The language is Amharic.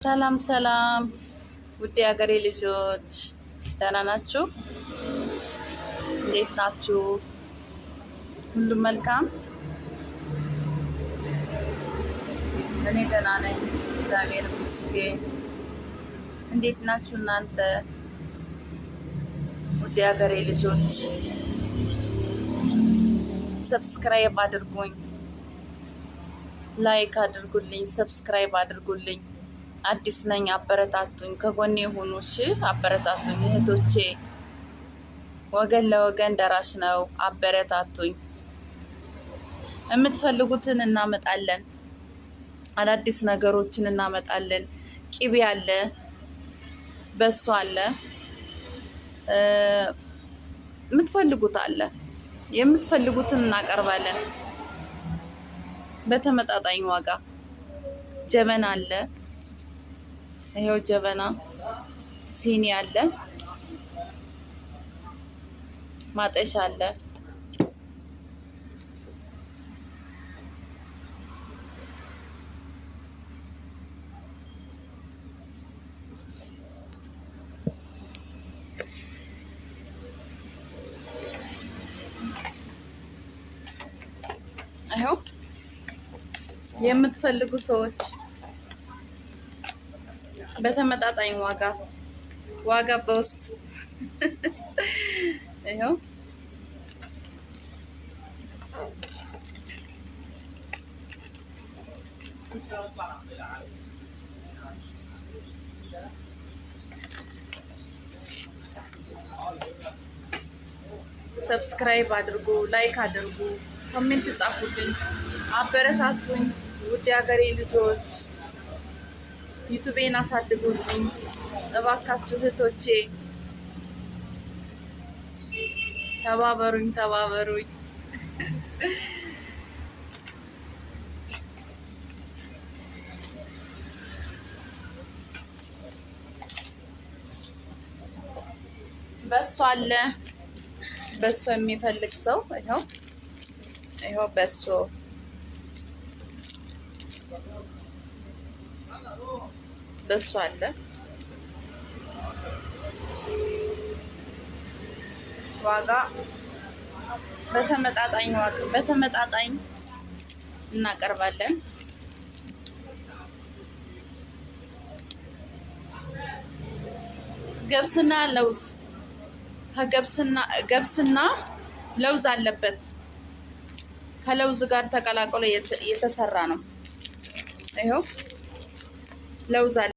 ሰላም ሰላም ውድ ሀገሬ ልጆች ደህና ናችሁ? እንዴት ናችሁ? ሁሉም መልካም? እኔ ደህና ነኝ፣ እግዚአብሔር ይመስገን። እንዴት ናችሁ እናንተ ውድ ሀገሬ ልጆች? ሰብስክራይብ አድርጉኝ፣ ላይክ አድርጉልኝ፣ ሰብስክራይብ አድርጉልኝ። አዲስ ነኝ፣ አበረታቱኝ፣ ከጎኔ ሁኑ። እሺ አበረታቱኝ እህቶቼ። ወገን ለወገን ደራሽ ነው። አበረታቱኝ። የምትፈልጉትን እናመጣለን፣ አዳዲስ ነገሮችን እናመጣለን። ቂቤ አለ፣ በሶ አለ፣ የምትፈልጉት አለ። የምትፈልጉትን እናቀርባለን በተመጣጣኝ ዋጋ። ጀበና አለ፣ ይሄው ጀበና፣ ሲኒ አለ፣ ማጠሻ አለ። ይሄው የምትፈልጉ ሰዎች በተመጣጣኝ ዋጋ በውስጥ ይሄው ሰብስክራይብ አድርጉ፣ ላይክ አድርጉ፣ ኮሜንት ጻፉልኝ፣ አበረታቱኝ። ውድ ሀገሬ ልጆች ዩቲዩቤን አሳድጉልኝ እባካችሁ እህቶቼ፣ ተባበሩኝ። በሶ አለ፣ በሶ የሚፈልግ ሰው ይኸው በሶ አለ። ዋጋ በተመጣጣኝ እናቀርባለን። ገብስና ለውዝ ገብስና ለውዝ አለበት። ከለውዝ ጋር ተቀላቅሎ የተሰራ ነው። ይኸው ለውዝ